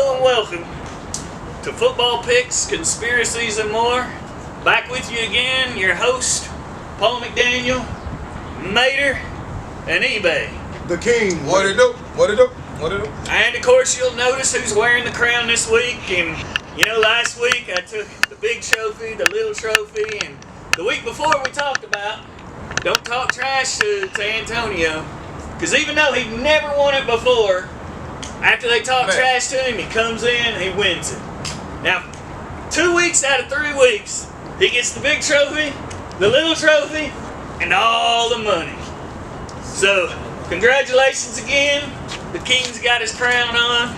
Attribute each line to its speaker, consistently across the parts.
Speaker 1: Hello and welcome to Football Picks, Conspiracies, and more. Back with you again, your host, Paul McDaniel, Mater, and eBay.
Speaker 2: The king.
Speaker 3: What it do? What it do? What it do?
Speaker 1: And of course, you'll notice who's wearing the crown this week. And you know, last week I took the big trophy, the little trophy, and the week before we talked about don't talk trash to Antonio, because even though he never won it before, after they talk trash to him, he comes in, he wins it. Now, 2 weeks out of 3 weeks, he gets the big trophy, the little trophy, and all the money. So, congratulations again. The king's got his crown on.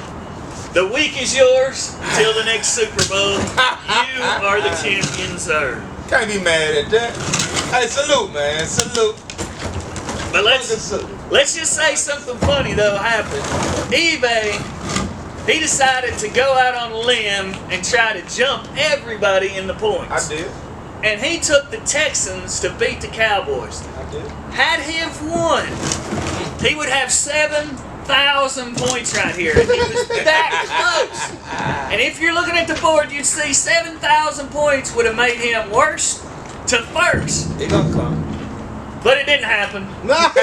Speaker 1: The week is yours until the next Super Bowl. You are the champion, sir.
Speaker 3: Can't be mad at that. Hey, salute, man. Salute.
Speaker 1: But let's just say something funny though happened. eBay, he decided to go out on a limb and try to jump everybody in the points.
Speaker 3: I did.
Speaker 1: And he took the Texans to beat the Cowboys.
Speaker 3: I did.
Speaker 1: Had he have won, he would have 7,000 points right here. And he was that close. And if you're looking at the board, you'd see 7,000 points would have made him worst to first.
Speaker 3: He gonna come.
Speaker 1: But it didn't happen. Fourth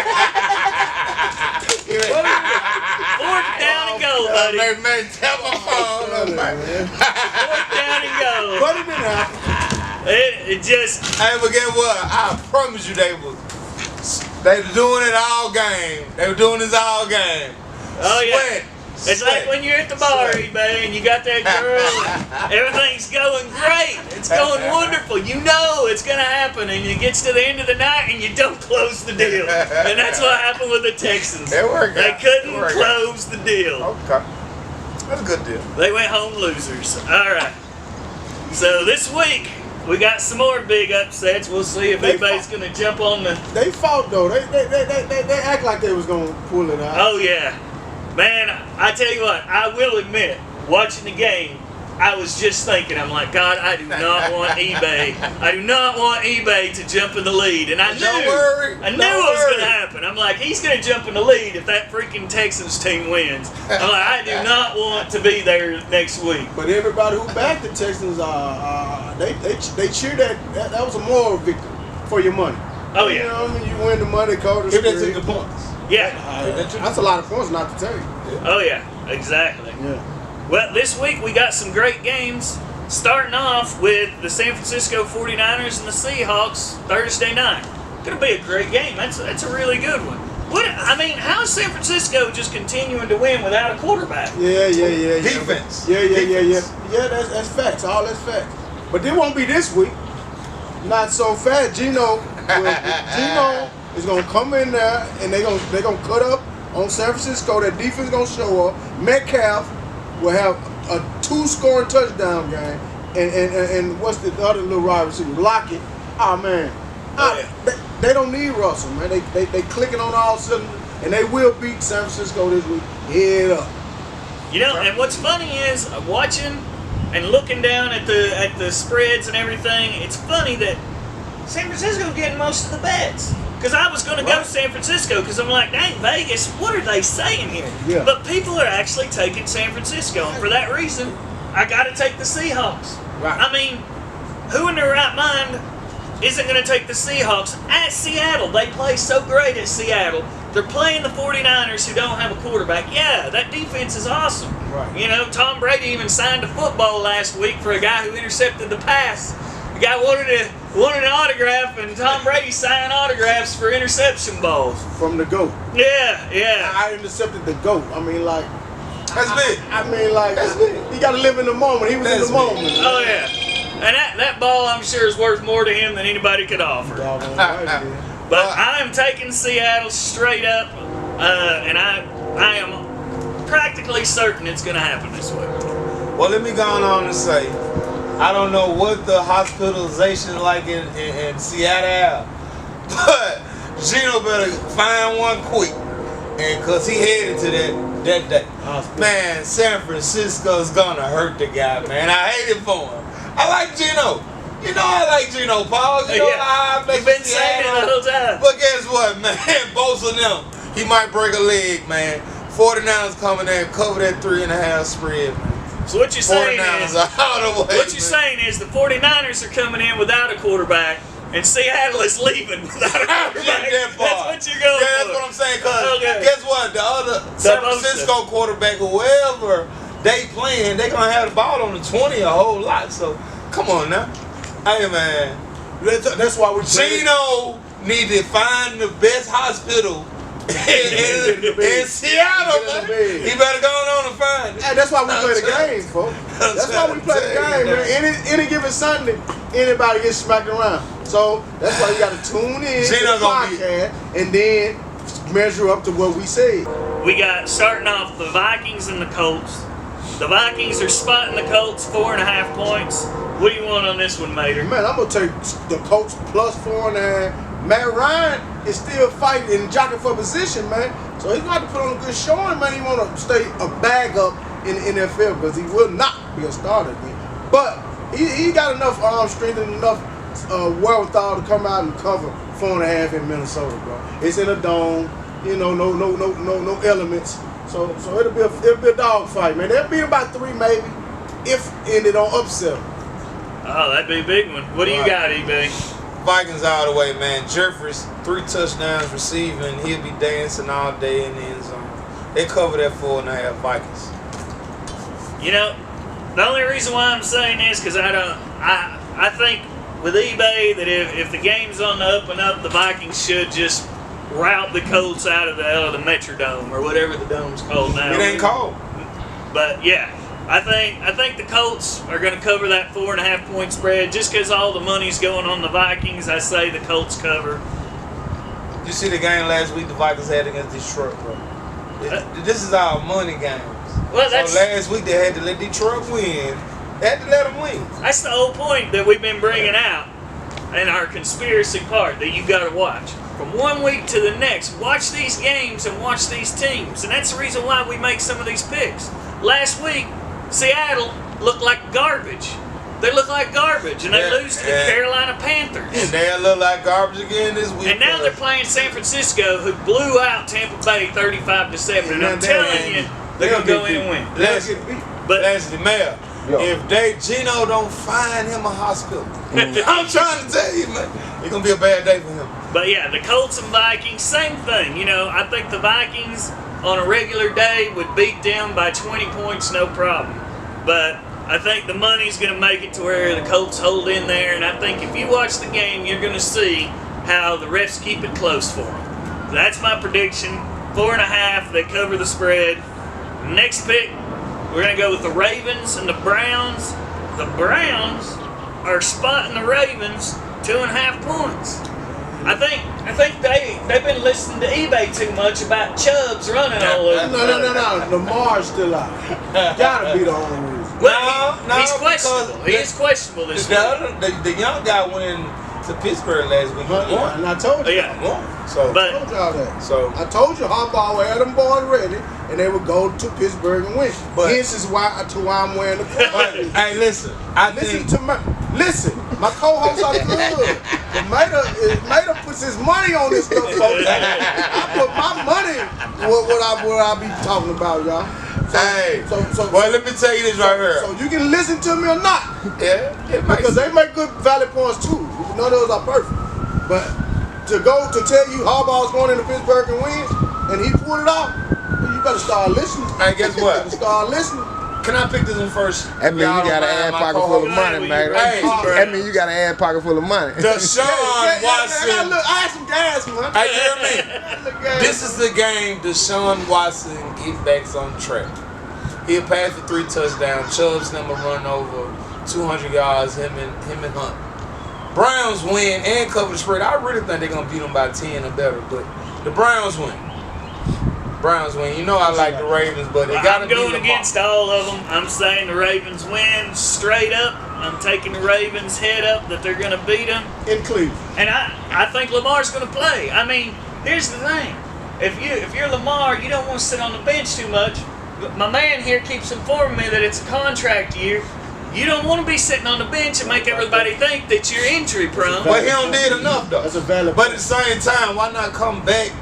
Speaker 1: down and go, buddy.
Speaker 3: Man, tell my phone.
Speaker 1: Fourth down and go.
Speaker 2: But it didn't happen.
Speaker 1: It just...
Speaker 3: Hey, but guess what? I promise you they were doing it all game. They were doing this all game.
Speaker 1: Oh, yeah.
Speaker 3: Sweat.
Speaker 1: It's like when you're at the bar, eBay, and you got that girl, and everything's going great. It's going wonderful. You know it's going to happen, and it gets to the end of the night, and you don't close the deal. And that's what happened with the Texans.
Speaker 3: It worked
Speaker 1: They
Speaker 3: out.
Speaker 1: couldn't close the deal.
Speaker 3: Okay. That's a good deal.
Speaker 1: They went home losers. All right. So this week, we got some more big upsets. We'll see if anybody's going to jump on the...
Speaker 2: They fought though. They act like they was gonna pull it out.
Speaker 1: Oh yeah. Man, I tell you what, I will admit, watching the game, I was just thinking, I'm like, God, I do not want eBay. I do not want eBay to jump in the lead. And I knew it was going to happen. I'm like, he's going to jump in the lead if that freaking Texans team wins. I'm like, I do not want to be there next week.
Speaker 2: But everybody who backed the Texans, they cheered that was a moral victory for your money.
Speaker 1: Oh yeah.
Speaker 2: You know what I mean? You win the money, call the
Speaker 3: If they
Speaker 2: spread.
Speaker 3: took the points.
Speaker 1: Yeah.
Speaker 2: That's a lot of points not to tell you.
Speaker 1: Oh yeah, exactly.
Speaker 2: Yeah.
Speaker 1: Well, this week we got some great games. Starting off with the San Francisco 49ers and the Seahawks Thursday night. Gonna be a great game. That's a really good one. How is San Francisco just continuing to win without a quarterback?
Speaker 2: Yeah.
Speaker 3: Defense.
Speaker 2: Yeah. Yeah, that's facts. All that's facts. But it won't be this week. Not so fast. Gino is gonna come in there and they're gonna cut up on San Francisco. That defense gonna show up. Metcalf will have a 2-scoring touchdown game. And what's the other little wide receiver? Lockett. Oh man. They don't need Russell, man. They clicking on all cylinders, and they will beat San Francisco this week. Head up.
Speaker 1: You know, and what's funny is watching and looking down at the spreads and everything. It's funny that San Francisco's getting most of the bets. Because I was going to go San Francisco because I'm like, dang, Vegas, what are they saying here?
Speaker 2: Yeah.
Speaker 1: But people are actually taking San Francisco. And for that reason, I got to take the Seahawks.
Speaker 2: Right.
Speaker 1: I mean, who in their right mind isn't going to take the Seahawks at Seattle? They play so great at Seattle. They're playing the 49ers who don't have a quarterback. Yeah, that defense is awesome.
Speaker 2: Right.
Speaker 1: You know, Tom Brady even signed a football last week for a guy who intercepted the pass. The guy wanted an autograph, and Tom Brady signed autographs for interception balls.
Speaker 2: From the GOAT.
Speaker 1: Yeah.
Speaker 2: I intercepted the GOAT. I mean, like...
Speaker 3: That's big.
Speaker 2: I mean, like...
Speaker 3: That's big.
Speaker 2: You got to live in the moment. He was in the moment.
Speaker 1: Oh, yeah. And that ball, I'm sure, is worth more to him than anybody could offer. But I am taking Seattle straight up, and I am practically certain it's going to happen this week.
Speaker 3: Well, let me go on and say, I don't know what the hospitalization like in Seattle, but Gino better find one quick, and cause he headed to that day. Man, San Francisco's gonna hurt the guy, man. I hate it for him. I like Gino. You know I like Gino, Paul. You know I
Speaker 1: You've been saying it the whole time.
Speaker 3: But guess what, man? Both of them, he might break a leg, man. 49ers coming in, cover that 3.5 spread, man.
Speaker 1: So what you're saying
Speaker 3: 49ers
Speaker 1: is,
Speaker 3: are out of the way,
Speaker 1: what you're saying is the 49ers are coming in without a quarterback, and Seattle is leaving without a quarterback. That's what you're going
Speaker 3: for.
Speaker 1: Yeah,
Speaker 3: that's what I'm saying. Cause
Speaker 1: okay.
Speaker 3: Guess what? The other San Francisco quarterback, whoever they playing, they gonna have the ball on the 20 a whole lot. So come on now, hey man,
Speaker 2: that's why we.
Speaker 3: Gino need to find the best hospital. in Seattle, man. He better go on and find it.
Speaker 2: Hey, that's why we play the game, folks. That's why we play the game, man. Any given Sunday, anybody gets smacked around. So that's why you got to tune in to the podcast and then measure up to what we say.
Speaker 1: We got starting off the Vikings and the Colts. The Vikings are spotting the Colts 4.5 points. What do you want on this one, Mater?
Speaker 2: Man, I'm gonna take the Colts plus 4.5. Matt Ryan is still fighting and jockeying for position, man. So he's going to put on a good showing, man. He want to stay a bag up in the NFL because he will not be a starter again. But he got enough arm strength and enough wherewithal to come out and cover 4.5 in Minnesota, bro. It's in a dome, you know, no elements. So it'll be a dog fight, man. They'll beat about 3 maybe, if and they don't upset them.
Speaker 1: Oh, that'd be a big one. What do you got, eBay?
Speaker 3: Vikings all the way, man. Jeffries, 3 touchdowns receiving. He'll be dancing all day in the end zone. They cover that 4.5 Vikings.
Speaker 1: You know, the only reason why I'm saying this because I think with eBay that if the game's on the up and up, the Vikings should just rout the Colts out of the Metrodome or whatever the dome's called now.
Speaker 3: It ain't called.
Speaker 1: But yeah. I think the Colts are going to cover that 4.5 point spread just because all the money's going on the Vikings. I say the Colts cover.
Speaker 3: Did you see the game last week the Vikings had against Detroit, bro? This is our money games.
Speaker 1: Well,
Speaker 3: so last week they had to let Detroit win. They had to let them win.
Speaker 1: That's the whole point that we've been bringing out in our conspiracy part that you got to watch. From one week to the next, watch these games and watch these teams. And that's the reason why we make some of these picks. Last week, Seattle looked like garbage. They look like garbage, and they lose to the Carolina Panthers.
Speaker 3: And they'll look like garbage again this week.
Speaker 1: And now they're playing San Francisco, who blew out Tampa Bay 35-7. And I'm telling you, they're gonna go in and win.
Speaker 3: Leslie Mayor, if Gino don't find him a hospital, I'm trying to tell you, man, it's gonna be a bad day for him.
Speaker 1: But yeah, the Colts and Vikings, same thing. You know, I think the Vikings on a regular day would beat them by 20 points, no problem. But I think the money's going to make it to where the Colts hold in there, and I think if you watch the game, you're going to see how the refs keep it close for them. That's my prediction. 4.5, they cover the spread. Next pick, we're going to go with the Ravens and the Browns. The Browns are spotting the Ravens 2.5 points. I think they've been listening to eBay too much about Chubbs running all over.
Speaker 2: No. Lamar's still out. Gotta be the only reason.
Speaker 1: Well, he's questionable. He is questionable this week.
Speaker 3: The young guy went to Pittsburgh last week.
Speaker 2: And I told you.
Speaker 3: I told
Speaker 2: y'all that. I told you Harbaugh had them boys ready, and they would go to Pittsburgh and win. But this is why I'm wearing the clothes.
Speaker 3: Hey, listen.
Speaker 2: Listen, my co-hosts are good. But Mater puts his money on this stuff, folks. I put my money what I be talking about, y'all.
Speaker 3: Well, let me tell you this right here.
Speaker 2: So you can listen to me or not.
Speaker 3: Yeah,
Speaker 2: because they make good valid points too. None of those are perfect. But to tell you Harbaugh's going into Pittsburgh and wins, and he pulled it off, you better start listening.
Speaker 3: Hey, guess what?
Speaker 2: You better start listening.
Speaker 3: Can I pick this one first?
Speaker 4: That mean you got an ad pocket full of money, man. That mean you got an ad pocket full of money.
Speaker 3: Deshaun Watson.
Speaker 2: I had some gas, man.
Speaker 3: Hey, you hear me? This is the game Deshaun Watson get back on track. He'll pass for 3 touchdowns. Chubb's number run over 200 yards. Him and Hunt. Browns win and cover the spread. I really think they're gonna beat them by 10 or better, but the Browns win. You know I like the Ravens, but they gotta be. I'm
Speaker 1: going against all of them. I'm saying the Ravens win straight up. I'm taking the Ravens head up that they're gonna beat them
Speaker 2: in Cleveland.
Speaker 1: And I think Lamar's gonna play. I mean, here's the thing: if you're Lamar, you don't want to sit on the bench too much. But my man here keeps informing me that it's a contract year. You don't want to be sitting on the bench and make everybody think that you're injury prone.
Speaker 3: But he don't did enough though.
Speaker 2: That's a valid.
Speaker 3: But at the same time, why not come back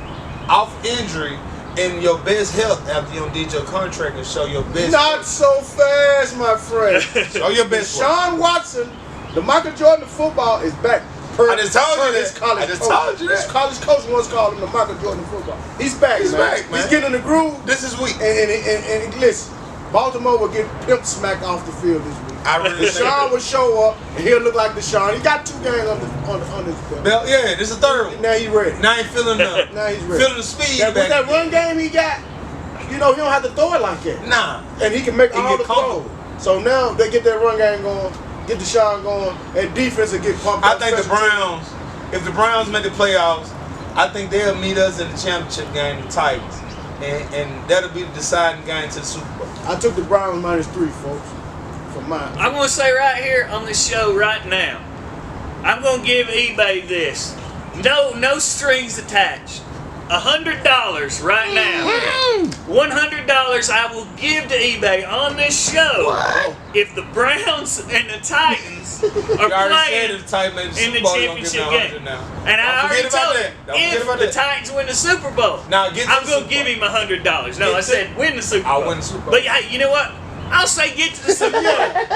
Speaker 3: off injury in your best health after you did your contract and show your best.
Speaker 2: Not so fast, my friend.
Speaker 3: Show your best.
Speaker 2: Sean Watson, the Michael Jordan of football, is back.
Speaker 3: I just told you that. I just told you that.
Speaker 2: This college coach once called him the Michael Jordan of football. He's back,
Speaker 3: He's back, man.
Speaker 2: He's getting in the groove.
Speaker 3: This is weak.
Speaker 2: And listen, Baltimore will get pimp smacked off the field this week.
Speaker 3: I really
Speaker 2: Deshaun will show up and he'll look like Deshaun. He got 2 games on his belt.
Speaker 3: Yeah, this is the 3rd one.
Speaker 2: Now he's ready.
Speaker 3: Now he feeling the
Speaker 2: Now he's ready.
Speaker 3: feeling the speed.
Speaker 2: With that run game he got, you know, he don't have to throw it like that.
Speaker 3: Nah.
Speaker 2: And he can make
Speaker 3: He
Speaker 2: all
Speaker 3: get
Speaker 2: the throws. So now they get that run game going, get Deshaun going, and defense will get pumped
Speaker 3: I
Speaker 2: up.
Speaker 3: think the Browns, if the Browns make the playoffs, I think they'll meet us in the championship game, the Titans. And that'll be the deciding game to the Super Bowl.
Speaker 2: I took the Browns -3, folks, for mine.
Speaker 1: I'm going to say right here on this show right now, I'm going to give eBay this. No strings attached. $100 right now. $100 I will give to eBay on this show if the Browns and the Titans are playing
Speaker 3: the Titans
Speaker 1: in the championship game. And I already told him if the Titans win the Super Bowl,
Speaker 3: I'm
Speaker 1: going to give him $100. No, I said win the Super Bowl.
Speaker 3: I'll win the Super Bowl.
Speaker 1: But hey, you know what? I'll say get to the Super Bowl.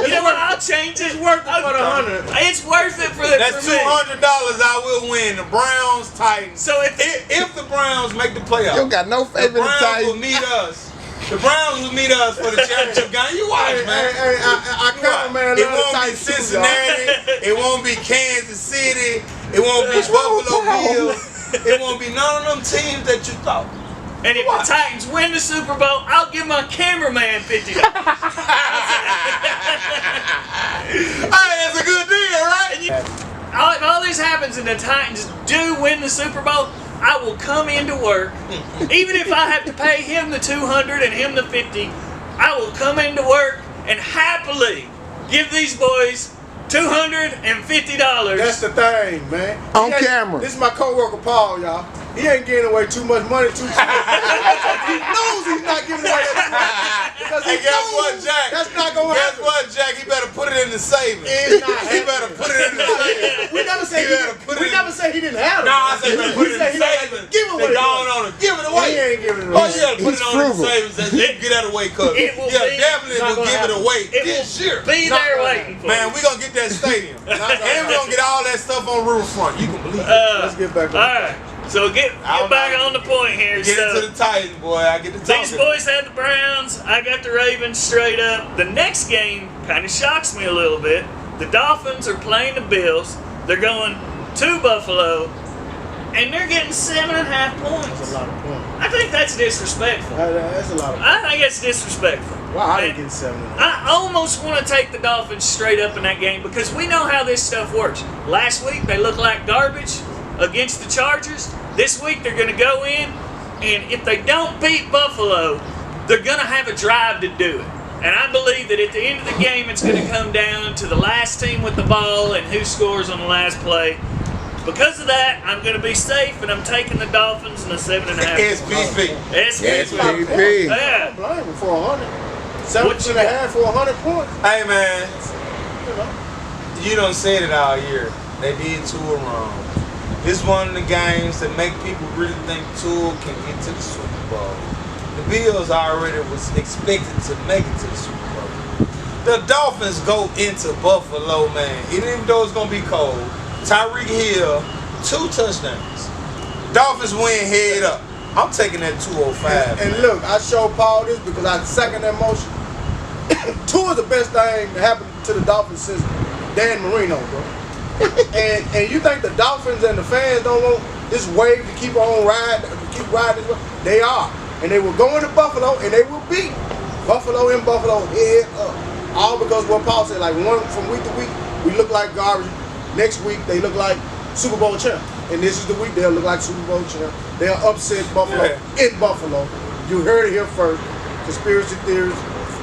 Speaker 1: You know what? I'll change it.
Speaker 2: It's worth it for the 100.
Speaker 1: It's worth it for the.
Speaker 3: That's $200 I will win. The Browns, Titans.
Speaker 1: So if
Speaker 3: the Browns make the playoffs,
Speaker 4: You don't got no
Speaker 3: the
Speaker 4: faith in the
Speaker 3: Browns will
Speaker 4: Titans.
Speaker 3: meet us. The Browns will meet us for the championship game. You watch, man.
Speaker 2: I count, man.
Speaker 3: It won't be Cincinnati. It won't be Kansas City. It won't be Buffalo Bills. It won't be none of them teams that you thought.
Speaker 1: And if the Titans win the Super Bowl, I'll give my cameraman $50.
Speaker 3: Hey, that's a good deal, right?
Speaker 1: If all this happens and the Titans do win the Super Bowl, I will come into work. Even if I have to pay him the $200 and him the $50, I will come into work and happily give these boys $250.
Speaker 2: That's the thing, man.
Speaker 4: On camera.
Speaker 2: This is my coworker Paul, y'all. He ain't giving away too much money too soon. He knows he's not giving away that much. Because
Speaker 3: Hey, guess what, Jack?
Speaker 2: That's not going to
Speaker 3: Guess
Speaker 2: happen.
Speaker 3: what, Jack? He better put it in the savings.
Speaker 2: It's not
Speaker 3: He better put it in the savings.
Speaker 2: We never say
Speaker 3: He better put it in-
Speaker 2: never say he didn't have it.
Speaker 3: No, I said better put it in the
Speaker 2: He said he
Speaker 3: savings.
Speaker 2: give away.
Speaker 3: They gone on it. Give it away.
Speaker 2: He ain't giving it
Speaker 3: Oh,
Speaker 2: away.
Speaker 3: you gotta put it
Speaker 4: He's
Speaker 3: on in the
Speaker 4: frugal.
Speaker 3: savings and you get that away, cuz.
Speaker 1: It will
Speaker 3: Yeah,
Speaker 1: be-
Speaker 3: definitely
Speaker 2: not
Speaker 3: will
Speaker 2: gonna
Speaker 3: give it
Speaker 2: happen.
Speaker 3: away
Speaker 1: It
Speaker 3: this year.
Speaker 1: Be
Speaker 2: Not
Speaker 1: there
Speaker 2: gonna
Speaker 1: waiting for
Speaker 3: Man,
Speaker 1: you.
Speaker 3: we gonna get that stadium. And we gonna get all that stuff on riverfront. You can believe it.
Speaker 2: Let's get back on.
Speaker 1: All right. So get back on the point here.
Speaker 3: Get
Speaker 1: So
Speaker 3: into the Titans, boy. I get to
Speaker 1: these
Speaker 3: talking.
Speaker 1: boys had the Browns. I got the Ravens straight up. The next game kind of shocks me a little bit. The Dolphins are playing the Bills. They're going to Buffalo, and they're getting 7.5 points.
Speaker 2: That's a lot of points.
Speaker 1: I think that's disrespectful.
Speaker 2: That's a lot of points.
Speaker 1: I think it's disrespectful.
Speaker 2: Wow, I
Speaker 1: And
Speaker 2: didn't get 7.
Speaker 1: I almost want to take the Dolphins straight up in that game because we know how this stuff works. Last week, they looked like garbage against the Chargers. This week, they're going to go in, and if they don't beat Buffalo, they're going to have a drive to do it. And I believe that at the end of the game, it's going to come down to the last team with the ball and who scores on the last play. Because of that, I'm going to be safe, and I'm taking the Dolphins in the 7.5.
Speaker 3: SPP.
Speaker 4: SPP.
Speaker 2: I
Speaker 1: Yeah.
Speaker 2: don't blame him for 100. 7.5 for 100 points.
Speaker 3: Hey, man.
Speaker 2: You know.
Speaker 3: You done said it all year. They did Tua wrong. This one of the games that make people really think Tua can get to the Super Bowl. The Bills already was expected to make it to the Super Bowl. The Dolphins go into Buffalo, man. Even though it's going to be cold, Tyreek Hill, 2 touchdowns. Dolphins win head up. I'm taking that 205.
Speaker 2: And look, I showed Paul this because I second that motion. Two is the best thing that happened to the Dolphins since Dan Marino, bro. and you think the Dolphins and the fans don't want this wave to keep on riding, keep riding this way? They are. And they will go into Buffalo and they will beat Buffalo in Buffalo head up. All because what Paul said, like from week to week, we look like garbage. Next week, they look like Super Bowl champ. And this is the week they'll look like Super Bowl champ. They'll upset Buffalo in Buffalo. You heard it here first. Conspiracy theories,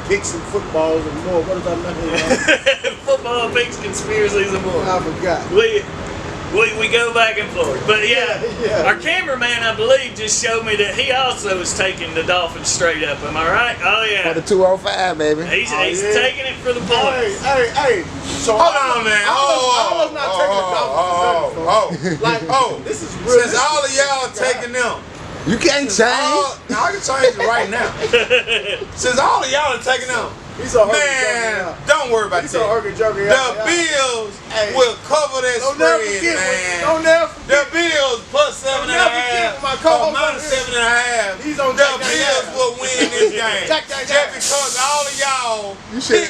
Speaker 2: picks and footballs and more. What is that name?
Speaker 1: Football, picks, conspiracies, and more.
Speaker 2: I forgot.
Speaker 1: We go back and forth. But yeah, our cameraman, I believe, just showed me that he also is taking the Dolphins straight up. Am I right? Oh,
Speaker 4: For
Speaker 1: yeah.
Speaker 4: the 205, baby.
Speaker 1: He's
Speaker 2: yeah.
Speaker 1: taking it for the points.
Speaker 2: Hey. So
Speaker 3: Hold on, man.
Speaker 2: I was not taking the Dolphins. Like, this is real.
Speaker 3: Since all of y'all taking them,
Speaker 4: You can't change.
Speaker 3: I can change it right now. Since all of y'all are taking out.
Speaker 2: He's a
Speaker 3: Man, don't worry about that. The Bills will cover that spread, man.
Speaker 2: Don't never forget.
Speaker 3: The Bills plus 7.5 or minus 7.5. The Bills will win this game. Just because all of y'all pick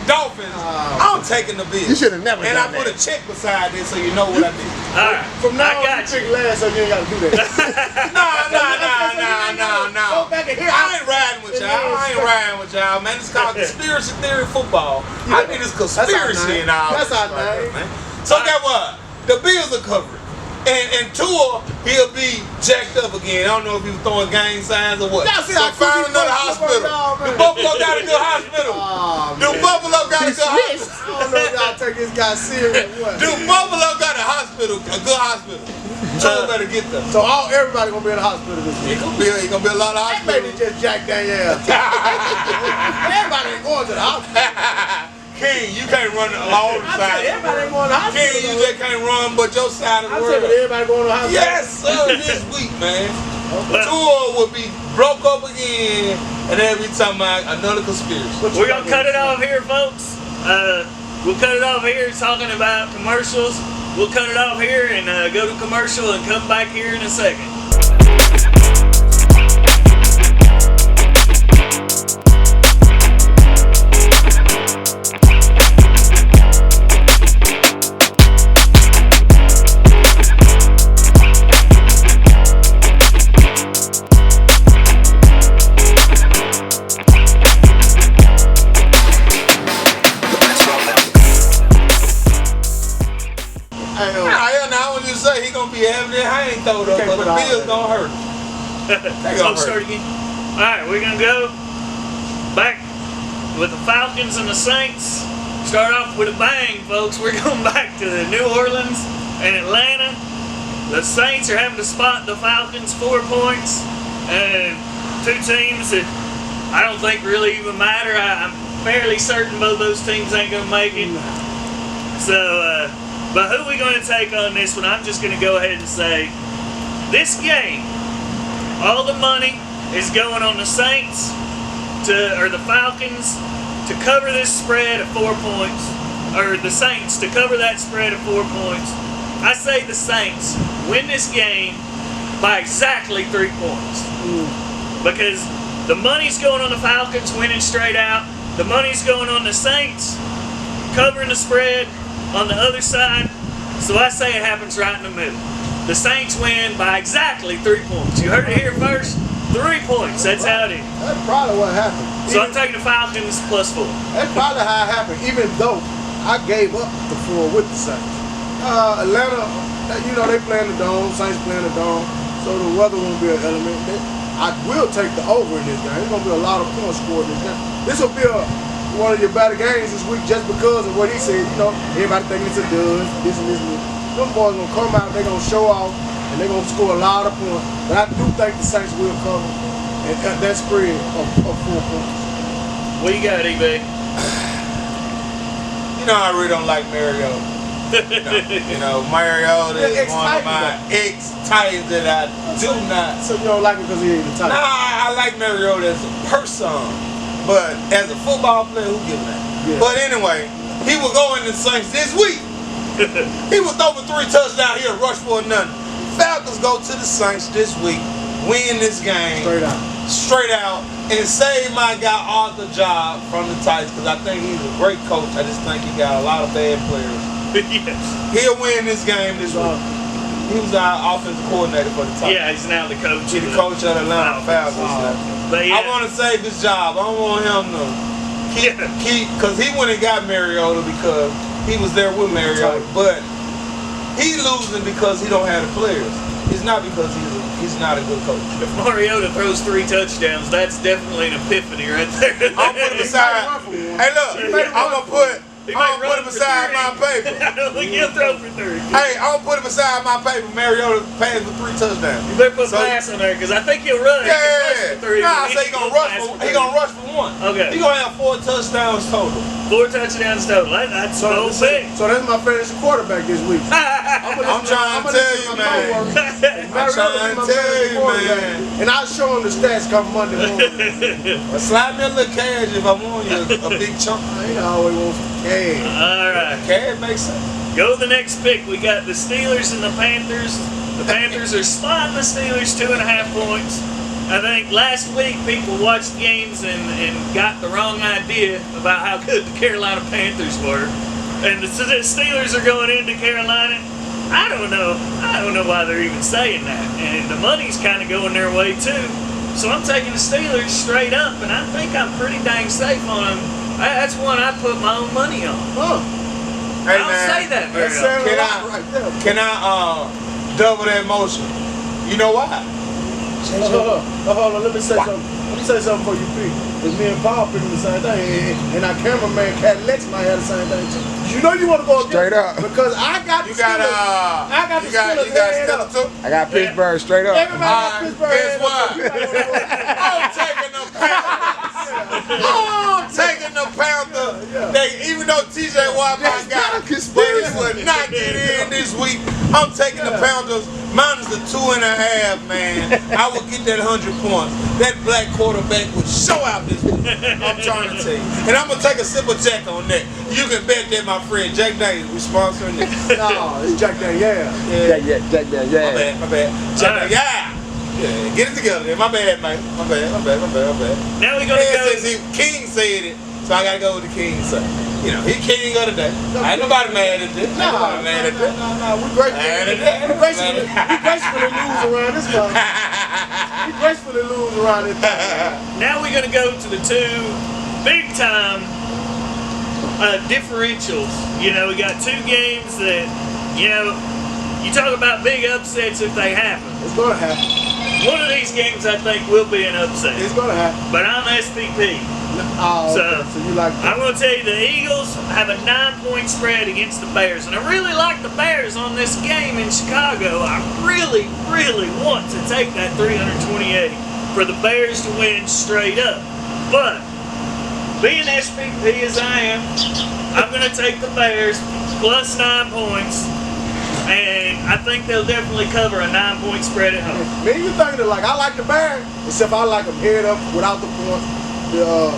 Speaker 3: Dolphins, I'm taking the Bills.
Speaker 4: You should have never
Speaker 3: and
Speaker 4: done
Speaker 3: I put a check beside this so you know what I did.
Speaker 1: All right.
Speaker 2: From now on, you pick last, so you ain't got to do that.
Speaker 3: No.
Speaker 2: Go back and hear.
Speaker 3: I ain't riding with y'all. Man, it's called conspiracy theory football. I think it's conspiracy and all.
Speaker 2: That's our name.
Speaker 3: Man. So guess what? The Bills are covered. And Tua, he'll be jacked up again. I don't know if he was throwing gang signs or what.
Speaker 2: So
Speaker 3: find another hospital. The Buffalo got a good hospital. Buffalo got a good hospital.
Speaker 2: I don't know if y'all take this guy serious or what.
Speaker 3: Buffalo got a good hospital. Tua better get them.
Speaker 2: So everybody gonna be in the hospital this week.
Speaker 3: It's gonna be a lot of
Speaker 2: That
Speaker 3: hospitals.
Speaker 2: baby just Jack Danielle. Everybody ain't going to the hospital.
Speaker 3: King, you can't run all the time.
Speaker 2: Everybody ain't going to the hospital.
Speaker 3: King, you just can't run but your side of the
Speaker 2: I'm
Speaker 3: world.
Speaker 2: saying everybody going to the hospital.
Speaker 3: Yes, sir, this week, man. Tua will be broke up again, and then we talking about another conspiracy.
Speaker 1: We're gonna cut it off here, folks. We'll cut it off here talking about commercials. We'll cut it off here and go to commercial and come back here in a second.
Speaker 3: Now when you say he gonna be having that hang throw though, but the Bills gonna hurt him. They gonna
Speaker 1: Start again. All right, we're gonna go back with the Falcons and the Saints. Start off with a bang, folks. We're going back to New Orleans and Atlanta. The Saints are having to spot the Falcons 4 points, and two teams that I don't think really even matter. I'm fairly certain both those teams ain't gonna make it. So. But who are we going to take on this one? I'm just going to go ahead and say this game, all the money is going on the Saints or the Falcons to cover this spread of 4 points, or the Saints to cover that spread of 4 points. I say the Saints win this game by exactly 3 points. Because the money's going on the Falcons winning straight out. The money's going on the Saints covering the spread on the other side, so I say it happens right in the middle. The Saints win by exactly 3 points. You heard it here first. 3 points. That's how it is.
Speaker 2: That's probably what happened.
Speaker 1: So I'm taking the Falcons plus 4.
Speaker 2: That's probably how it happened. Even though I gave up the 4 with the Saints. Atlanta, they playing the dome. Saints playing the dome, so the weather won't be an element. I will take the over in this game. There's gonna be a lot of points scored in this game. This will be one of your better games this week just because of what he said. Everybody thinking it's a dud, this and this and this. Them boys gonna come out, they're gonna show off, and they're gonna score a lot of points. But I do think the Saints will cover and that spread of 4 points.
Speaker 1: What you got, E-Bay?
Speaker 3: I really don't like Mariota. Mariota is one of my ex-Titans that I do not.
Speaker 2: So you don't like him because he ain't the Titan?
Speaker 3: Nah, I like Mariota as a person. But as a football player, who gives that? Yeah. But anyway, he will go in the Saints this week. He will throw for 3 touchdowns here, rush for nothing. Falcons go to the Saints this week, win this game straight out, and save my guy Arthur job from the Titans because I think he's a great coach. I just think he got a lot of bad players.
Speaker 1: Yes.
Speaker 3: He'll win this game this week. He was our offensive coordinator for the Titans.
Speaker 1: Yeah, he's now the coach.
Speaker 3: He's the coach of the Atlanta Falcons.
Speaker 1: But yeah.
Speaker 3: I want to save his job. I don't want him to keep, because he went and got Mariota because he was there with Mariota, but he losing because he don't have the players. It's not because he's not a good coach.
Speaker 1: If Mariota throws 3 touchdowns, that's definitely an epiphany right there.
Speaker 3: I'm putting beside. Hey, look, I'm gonna put
Speaker 1: He
Speaker 3: I'm
Speaker 1: might
Speaker 3: gonna put it
Speaker 1: run for
Speaker 3: beside
Speaker 1: 30.
Speaker 3: my paper.
Speaker 1: I don't think he'll throw for 30.
Speaker 3: Hey, I'm gonna put it beside my paper. Mariota passed for 3 touchdowns.
Speaker 1: You better put
Speaker 3: So-
Speaker 1: pass on there because I think he'll run. He can rush
Speaker 3: Yeah.
Speaker 1: for 3.
Speaker 3: Nah, I say he gonna rush for. He gonna rush for 1.
Speaker 1: Okay.
Speaker 3: He gonna have 4 touchdowns total.
Speaker 1: 4 touchdowns total. That's so big.
Speaker 2: So that's my fantasy quarterback this week.
Speaker 3: I'm trying to tell you, man. I'm trying to tell you, man.
Speaker 2: And I'll show him the stats come Monday morning.
Speaker 3: Slide me a little cash if I want you a big chunk.
Speaker 2: He always wants cash.
Speaker 1: All right.
Speaker 3: Cash makes sense.
Speaker 1: Go to the next pick. We got the Steelers and the Panthers. The Panthers are spotting the Steelers 2.5 points. I think last week people watched games and got the wrong idea about how good the Carolina Panthers were. And the Steelers are going into Carolina. I don't know why they're even saying that. And the money's kind of going their way too. So I'm taking the Steelers straight up, and I think I'm pretty dang safe on them. That's one I put my own money on.
Speaker 2: Huh.
Speaker 3: Hey,
Speaker 1: I don't
Speaker 3: man.
Speaker 1: say that very
Speaker 2: That's
Speaker 1: often.
Speaker 2: saying a lot right there.
Speaker 3: Can I double that motion? You know why?
Speaker 2: Hold on, let me say something. Let me say something for you, Pete. Because me and Paul picking the same thing. And our cameraman, Cat Lex, might have the same thing too. You know you want to go
Speaker 4: Straight up.
Speaker 2: Because I got
Speaker 3: You
Speaker 2: the
Speaker 3: got
Speaker 2: Steelers. I got the Steelers
Speaker 3: you got
Speaker 2: head up.
Speaker 3: Steelers too?
Speaker 4: I got Pittsburgh straight up.
Speaker 2: Everybody got Pittsburgh
Speaker 3: Guess
Speaker 2: head
Speaker 3: what?
Speaker 2: up. So you might wanna
Speaker 3: I'm taking the Panthers. I'm taking the Panthers. Even though TJ Watt, my guy, they would not get in this week. I'm taking the Panthers minus the 2.5, man. I will get that 100 points. That black quarterback would show out this week. I'm trying to tell you. And I'm going to take a sip of Jack on that. You can bet that, my friend. Jack Daniels, we sponsoring this.
Speaker 2: No, it's Jack Daniels.
Speaker 4: Jack, yeah.
Speaker 3: My bad. Jack Daniels, yeah. Get it together there. My bad, man. My bad.
Speaker 1: Now we're gonna go.
Speaker 3: King said it, so I gotta go with the King side. You know, he king of the day. Ain't nobody mad at this. Ain't nobody mad at this.
Speaker 2: No, we gracefully lose around this one. We gracefully lose around this thing.
Speaker 1: Now we're gonna go to the 2 big time differentials. You know, we got 2 games that, you know, you talk about big upsets if they happen.
Speaker 2: It's gonna happen.
Speaker 1: One of these games I think will be an upset.
Speaker 2: It's gonna happen.
Speaker 1: But I'm SPP.
Speaker 2: Oh,
Speaker 1: So,
Speaker 2: okay. So you like
Speaker 1: I'm going to tell you the Eagles have a 9-point spread against the Bears. And I really like the Bears on this game in Chicago. I really, really want to take that 328 for the Bears to win straight up. But being SPP as I am, I'm going to take the Bears plus 9 points. And I think they'll definitely cover a 9-point spread at home.
Speaker 2: Man, you think that like I like the Bears, except I like them head up without the points. The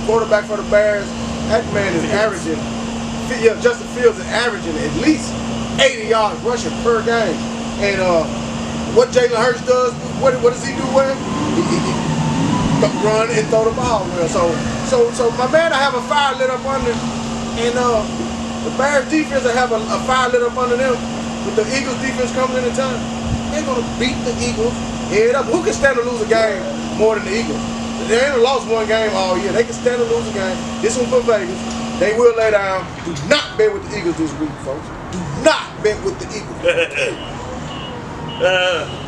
Speaker 2: quarterback for the Bears, that man is averaging. Yeah, Justin Fields is averaging at least 80 yards rushing per game. And what Jalen Hurts does, what does he do well? He run and throw the ball well. So my man, I have a fire lit up under, and the Bears defense, I have a fire lit up under them. With the Eagles defense coming in time, they're gonna beat the Eagles head up. Who can stand to lose a game more than the Eagles? They ain't lost one game all year. They can stand to lose a game. This one for Vegas. They will lay down. Do not bet with the Eagles this week, folks. Do not bet with the Eagles.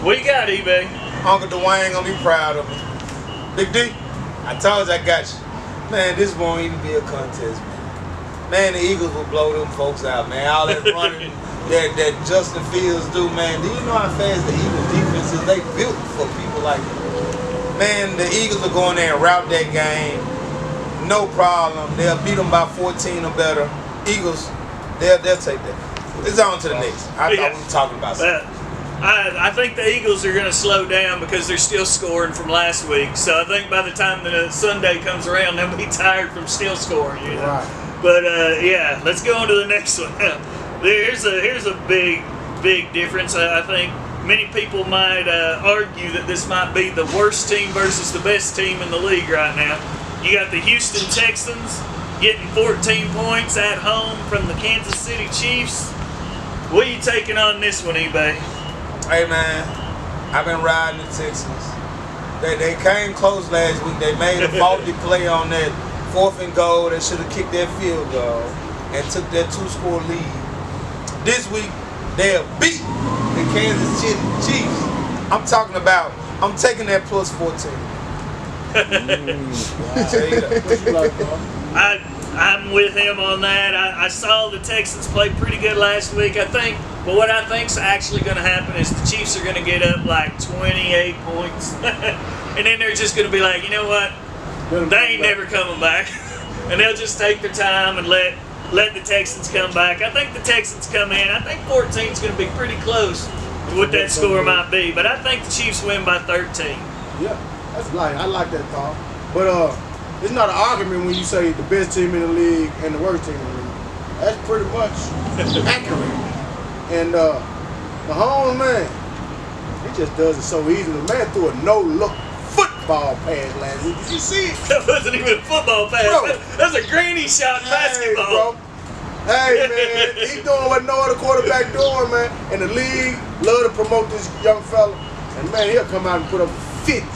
Speaker 1: What you got, eBay?
Speaker 3: Uncle Dwayne gonna be proud of me. Big D, I told you I got you. Man, this won't even be a contest, man. Man, the Eagles will blow them folks out, man. All that running that Justin Fields do, man. Do you know how fast the Eagles defense is? They built for people like him. Man, the Eagles are going there and route that game. No problem. They'll beat them by 14 or better. Eagles, they'll take that. It's on to the next. I thought we were talking about something.
Speaker 1: I think the Eagles are going to slow down because they're still scoring from last week. So I think by the time the Sunday comes around, they'll be tired from still scoring. You know?
Speaker 2: Right.
Speaker 1: But yeah, let's go on to the next one. Here's a big difference. I think many people might argue that this might be the worst team versus the best team in the league right now. You got the Houston Texans getting 14 points at home from the Kansas City Chiefs. What are you taking on this one, eBay?
Speaker 3: Hey, man, I've been riding the Texans. They came close last week. They made a faulty play on that 4th and goal. They should have kicked that field goal and took that 2-score lead. This week, they'll beat the Kansas City Chiefs. I'm taking that plus 14.
Speaker 2: What you like, Paul?
Speaker 1: I'm with him on that. I saw the Texans play pretty good last week, I think. But what I think's actually going to happen is the Chiefs are going to get up like 28 points. And then they're just going to be like, you know what? They ain't never coming back. And they'll just take their time and let the Texans come back. I think the Texans come in. I think 14's going to be pretty close to what that score might be. But I think the Chiefs win by 13.
Speaker 2: Yeah, that's light. I like that thought. But it's not an argument when you say the best team in the league and the worst team in the league. That's pretty much accurate. And Mahomes, man, he just does it so easy. The man threw a no-look football pass last week. Did you see it?
Speaker 1: That wasn't even a football pass.
Speaker 2: Bro.
Speaker 1: That was a granny shot in basketball.
Speaker 2: Bro. Hey, man, he doing what no other quarterback doing, man. And the league love to promote this young fella. And, man, he'll come out and put up 50.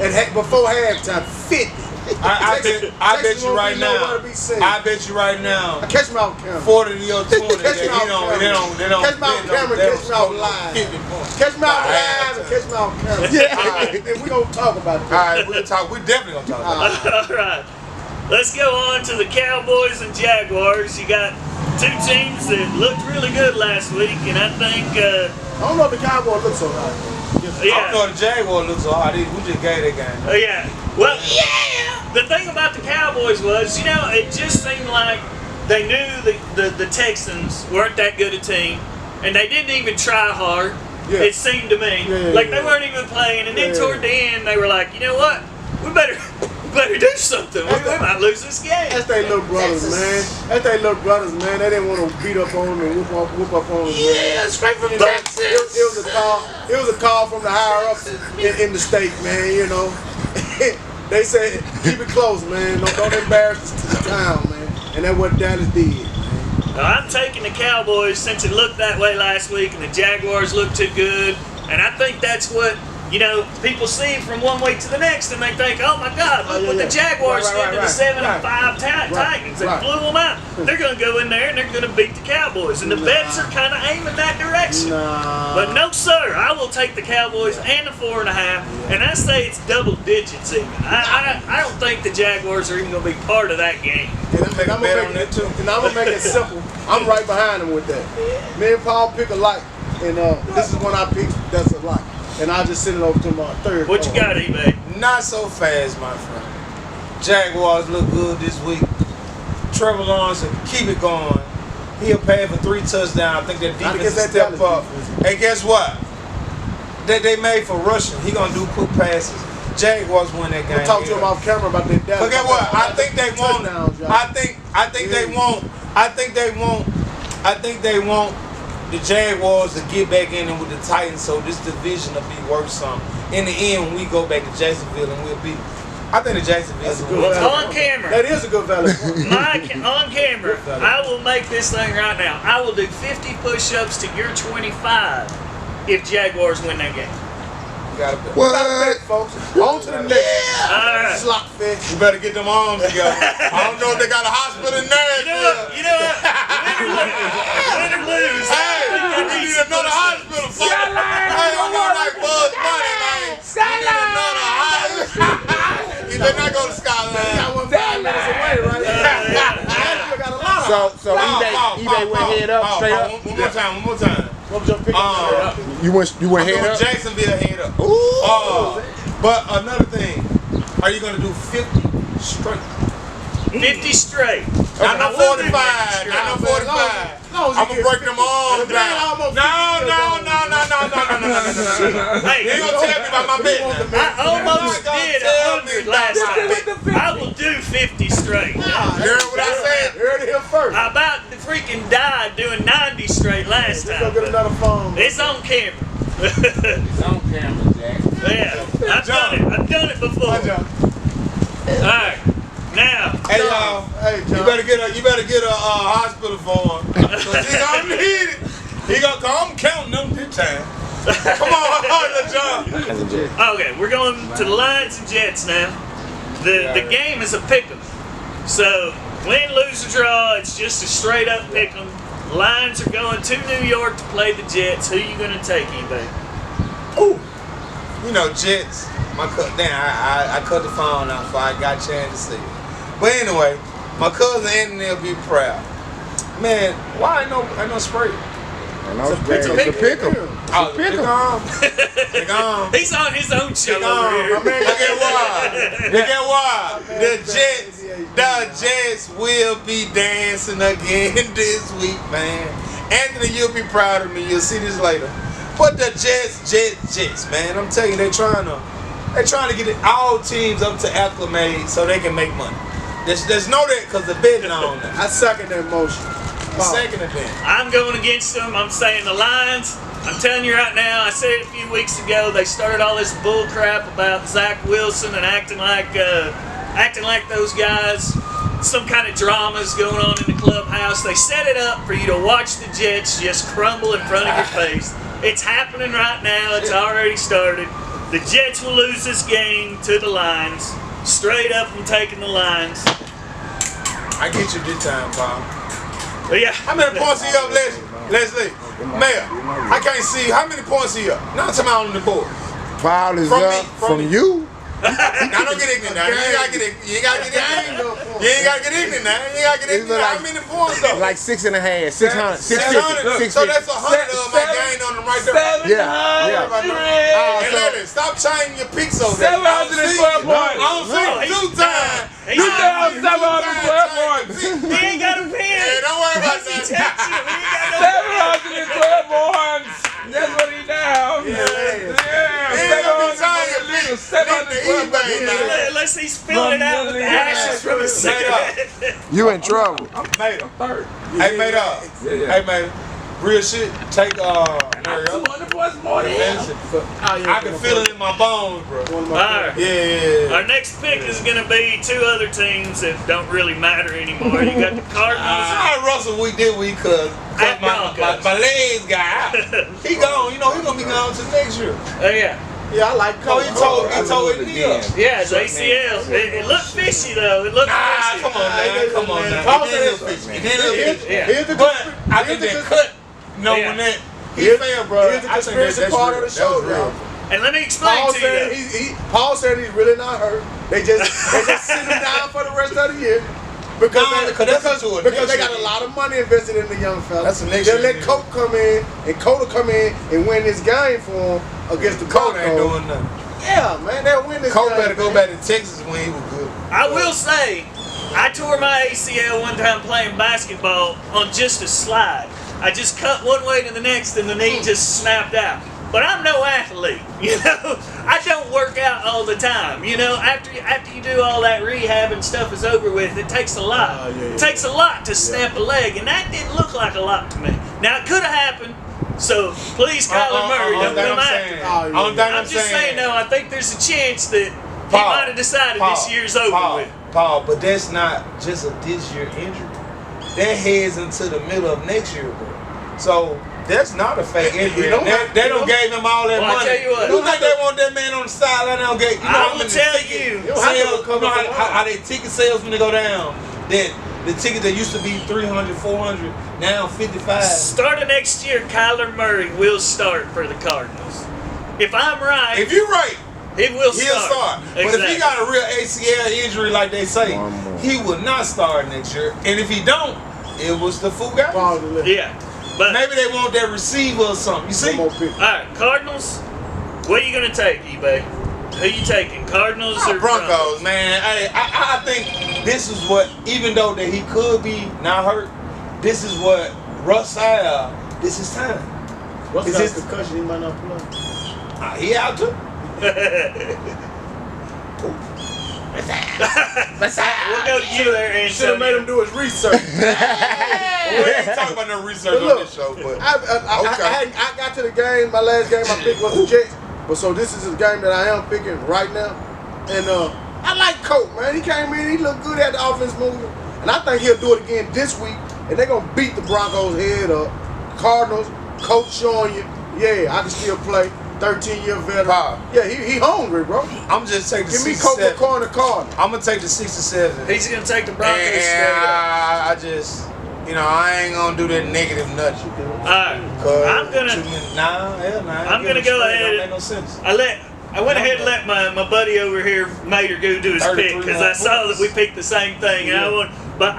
Speaker 2: And before halftime, 50.
Speaker 3: I bet you right now. I bet you right now.
Speaker 2: Catch me out camera.
Speaker 3: 40 to your 20.
Speaker 2: Catch me out camera.
Speaker 3: They don't.
Speaker 2: Catch me out camera. Catch me out live. Catch me out live and catch me out camera. Yeah. And we gonna talk about it.
Speaker 3: All right, we definitely gonna talk about it.
Speaker 1: All right. Let's go on to the Cowboys and Jaguars. You got two teams that looked really good last week, and I think.
Speaker 2: I don't know if the Cowboys look so hot.
Speaker 1: Yeah.
Speaker 3: I don't know if the Jaguars look so hard. We just gave that game.
Speaker 1: Oh yeah. Well, the thing about the Cowboys was, it just seemed like they knew the Texans weren't that good a team, and they didn't even try hard. Yeah. It seemed to me like they weren't even playing. And then toward the end, they were like, you know what? We better do something. We might lose this game.
Speaker 2: That's their little brothers, man. That's their little brothers, man. They didn't want to beat up on them and whoop up on them.
Speaker 3: Yeah,
Speaker 2: man.
Speaker 3: straight from Texas.
Speaker 2: It was a call from the higher ups in the state, man. They said keep it close, man. Don't embarrass the town, man. And that's what Dallas did.
Speaker 1: Now, I'm taking the Cowboys since it looked that way last week, and the Jaguars looked too good. And I think that's what people see from one week to the next, and they think, oh my God, look what the Jaguars did to the 7-5 Titans. They blew them out. They're going to go in there and they're going to beat the Cowboys. And the bets are kind of aiming that direction. But no, sir, I will take the Cowboys and the 4.5, and I say it's double digits even. I don't think the Jaguars are even going to be part of that game.
Speaker 2: And I'm going to make it simple. I'm right behind them with that. Me and Paul pick alike, and this is one I picked that's alike. And I'll just send it over to my third.
Speaker 1: What you got, eBay?
Speaker 3: Not so fast, my friend. Jaguars look good this week. Trevor Lawrence will keep it going. He'll pay for 3 touchdowns. I think that defense will step up. And guess what? They made for rushing. He gonna do quick passes. Jaguars win that game.
Speaker 2: We'll talk to him off camera about that.
Speaker 3: But guess what? I think they won't. I think they want the Jaguars to get back in with the Titans, so this division will be worth something. In the end, when we go back to Jacksonville and we'll beat them. I think the Jacksonville is good.
Speaker 1: On camera.
Speaker 2: That is a good value.
Speaker 1: On camera, I will make this thing right now. I will do 50 push-ups to your 25 if Jaguars win that game.
Speaker 2: What? Bet, folks. On to the next slot fish.
Speaker 3: You better get them arms together. I don't know if they got a hospital in there.
Speaker 1: You know what? Win or lose.
Speaker 3: Hey, you need another hospital. Hey, I'm not like Buzz Bunny, man. You need another hospital. You better not go to Skyline.
Speaker 2: You got 5 minutes away, right?
Speaker 4: So eBay went head up, straight up.
Speaker 3: One more time.
Speaker 2: What was your pick?
Speaker 4: You went head up?
Speaker 3: Jacksonville head up.
Speaker 4: Ooh.
Speaker 3: But another thing, are you gonna do 50 straight?
Speaker 1: 50 straight.
Speaker 3: I know 45. I know 45. I'm gonna break them arms down. No.
Speaker 1: Hey,
Speaker 3: you ain't gonna tell me about my bet.
Speaker 1: I almost did 100 last time. I will do 50 straight.
Speaker 3: You heard what I said?
Speaker 2: You heard it here first.
Speaker 1: I about freaking died doing 90 straight last time.
Speaker 2: Go get another phone.
Speaker 1: It's on camera.
Speaker 5: It's on camera, Jack.
Speaker 1: Yeah, I've done it before. Alright, now.
Speaker 3: Hey y'all, you better get a hospital for him. Cause he gonna need it. He gonna come. I'm counting them this time. Come on, John.
Speaker 1: Okay, we're going to the Lions and Jets now. The game is a pick'em. So win, lose, or draw, it's just a straight up pick'em. Lions are going to New York to play the Jets. Who you gonna take, eBay?
Speaker 3: Ooh, Jets. I cut the phone out before I got a chance to see it. But anyway, My cousin Anthony will be proud. Man, why ain't no spray?
Speaker 4: It's a pickle.
Speaker 3: Oh, pick on. Pick on.
Speaker 1: He's on his own show over here.
Speaker 3: Look at why. Look at why. The Jets will be dancing again this week, man. Anthony, you'll be proud of me. You'll see this later. But the Jets, man. I'm telling you, they're trying to get all teams up to acclimate so they can make money. There's no that because the betting on that.
Speaker 2: I second that motion.
Speaker 3: Second of that.
Speaker 1: I'm going against them. I'm saying the Lions. I'm telling you right now, I said it a few weeks ago, they started all this bull crap about Zach Wilson and acting like those guys, some kind of dramas going on in the clubhouse. They set it up for you to watch the Jets just crumble in front of your face. It's happening right now. It's already started. The Jets will lose this game to the Lions. Straight up, I'm taking the Lions.
Speaker 3: I get you this time, Paul.
Speaker 1: But yeah.
Speaker 3: How many points he up, Leslie? Mayor, I can't see. How many points he up? Not to on the board.
Speaker 4: Paul is
Speaker 3: From
Speaker 4: up
Speaker 3: me,
Speaker 4: from you.
Speaker 3: Now don't get ignorant now. You ain't gotta get ignorant. You ain't gotta get ignorant now. You ain't gotta get ignorant. How many points though?
Speaker 4: Like 6.5, 600, 650.
Speaker 3: So that's 100 of my gain on them right there.
Speaker 4: Yeah.
Speaker 3: Hey, Lennon, stop changing your picks over there.
Speaker 5: 712 points.
Speaker 3: I don't see two times.
Speaker 1: He's
Speaker 5: You down 712 points.
Speaker 1: He ain't got a pen.
Speaker 3: Hey, don't worry about
Speaker 1: He
Speaker 3: that.
Speaker 1: texts you. He ain't got no
Speaker 5: 712 points. That's what he down.
Speaker 1: Unless he's filling it out with the ashes from his cigarette.
Speaker 4: You in trouble.
Speaker 3: I'm made up. Hey, made up. Hey, man. Real shit. Take
Speaker 5: 200 points more than him.
Speaker 3: I can feel it in my bones, bro.
Speaker 1: Alright.
Speaker 3: Yeah.
Speaker 1: Our next pick is going to be two other teams that don't really matter anymore. You got the Cardinals.
Speaker 3: I Russell week this week because my legs got out. He gone. You know, he going to be gone till next year.
Speaker 1: Oh, yeah.
Speaker 2: Yeah, I like
Speaker 3: Oh,
Speaker 2: Coach.
Speaker 3: he told it again.
Speaker 1: Yeah, it's ACL. It looked fishy, though. It looked fishy.
Speaker 3: Come on now. It did look fishy. It did look fishy.
Speaker 1: Yeah.
Speaker 3: But I think that cut, when that, he failed, bro.
Speaker 2: Here's the conspiracy part of the show, bro.
Speaker 1: And let me explain
Speaker 2: Paul
Speaker 1: to
Speaker 2: said
Speaker 1: you.
Speaker 2: Paul said he's really not hurt. They just sit him down for the rest of the year because they got a lot of money invested in the young fella.
Speaker 3: That's the next
Speaker 2: They'll
Speaker 3: year.
Speaker 2: let Coke come in and Coda come in and win this game for him against the
Speaker 3: Cole
Speaker 2: Broncos.
Speaker 3: ain't doing nothing.
Speaker 2: Yeah, man, they'll win this
Speaker 3: Cole
Speaker 2: game.
Speaker 3: better go back to Texas when he was good.
Speaker 1: I will say, I tore my ACL one time playing basketball on just a slide. I just cut one way to the next and the knee just snapped out. But I'm no athlete, you know. I don't work out all the time, you know. After you do all that rehab and stuff is over with, it takes a lot. It takes a lot to snap a leg, and that didn't look like a lot to me. Now it could have happened. So please, Kyler Murray, don't come after me. I'm just saying, though, I think there's a chance that he might have decided this year's over with.
Speaker 3: Paul, but that's not just a this year injury. That heads into the middle of next year, bro. So that's not a fake injury. They don't gave him all that money.
Speaker 1: I tell you what,
Speaker 3: you think they want that man on the sideline? They don't get.
Speaker 1: I will tell you.
Speaker 3: How they ticket sales when they go down? That the ticket that used to be 300, 400, now 55.
Speaker 1: Starting next year, Kyler Murray will start for the Cardinals. If I'm right,
Speaker 3: if you're right,
Speaker 1: he will
Speaker 3: he'll start.
Speaker 1: Exactly.
Speaker 3: But if he got a real ACL injury like they say, he will not start next year. And if he don't, it was the full guy.
Speaker 1: Yeah. But
Speaker 3: maybe they want that receiver or something. You see?
Speaker 2: One more pick.
Speaker 1: All right, Cardinals. What are you gonna take, eBay? Who you taking, Cardinals or
Speaker 3: Broncos? Man, hey, I think this is what, even though that he could be not hurt, this is what Russ said. This is time.
Speaker 2: Russ got a concussion. He might not play.
Speaker 3: He out too.
Speaker 1: We'll go to you there, and
Speaker 2: should have made him do his research.
Speaker 3: We ain't talking about no research on this show, but
Speaker 2: I got to the game. My last game I picked was the Jets, but so this is a game that I am picking right now. And I like Colt, man. He came in, he looked good at the offense moving, and I think he'll do it again this week. And they're gonna beat the Broncos head up. Cardinals, Coach showing you, yeah, I can still play. 13-year veteran. Yeah, he hungry, bro.
Speaker 3: I'm just taking the 6
Speaker 2: Give me Coco corner.
Speaker 3: I'm gonna take the 6-7.
Speaker 1: He's gonna take the Broncos.
Speaker 3: And I just, I ain't gonna do that negative nudge.
Speaker 1: Alright, I'm gonna go ahead.
Speaker 3: Make no sense.
Speaker 1: I went ahead and let my buddy over here, Mater, go do his pick because I saw that we picked the same thing, and I But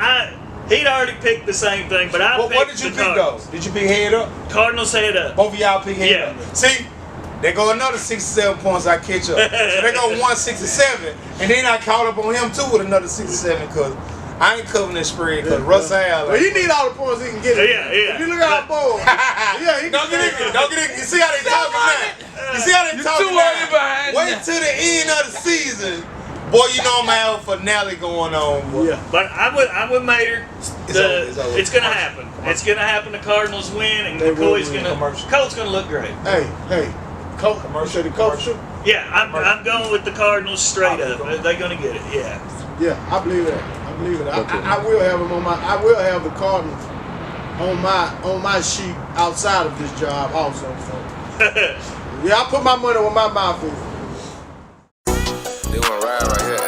Speaker 1: he'd already picked the same thing, but I picked
Speaker 3: What did you
Speaker 1: the
Speaker 3: pick
Speaker 1: Cardinals.
Speaker 3: though? Did you pick head up?
Speaker 1: Cardinals head up.
Speaker 3: Both of y'all pick head
Speaker 1: Yeah.
Speaker 3: up. See, they go another 67 points. I catch up. So they go 167, and then I caught up on him too with another 67 because I ain't covering that spread because Russ Allen.
Speaker 2: Well, he need all the points he can get.
Speaker 1: Yeah.
Speaker 2: If you look at our board, yeah, he
Speaker 3: Don't get it. Don't get it. You see how they talking now? You see how they talking
Speaker 5: too early
Speaker 3: now?
Speaker 5: behind.
Speaker 3: Wait till the end of the season. Boy, you know I'm gonna have a finale going on, boy.
Speaker 2: Yeah.
Speaker 1: But I'm with Mater.
Speaker 3: over.
Speaker 1: It's gonna happen. It's gonna happen. The Cardinals win, and
Speaker 2: They will
Speaker 1: McCoy's
Speaker 2: win.
Speaker 1: Colt's gonna look great.
Speaker 2: Hey, Coach. Commercial. The commercial.
Speaker 1: Yeah, I'm going with the Cardinals straight up. They're gonna get it. Yeah.
Speaker 2: Yeah, I believe that. I will have him on my. I will have the Cardinals on my sheet outside of this job also. So yeah, I put my money where my mouth is.
Speaker 6: They want to ride right here.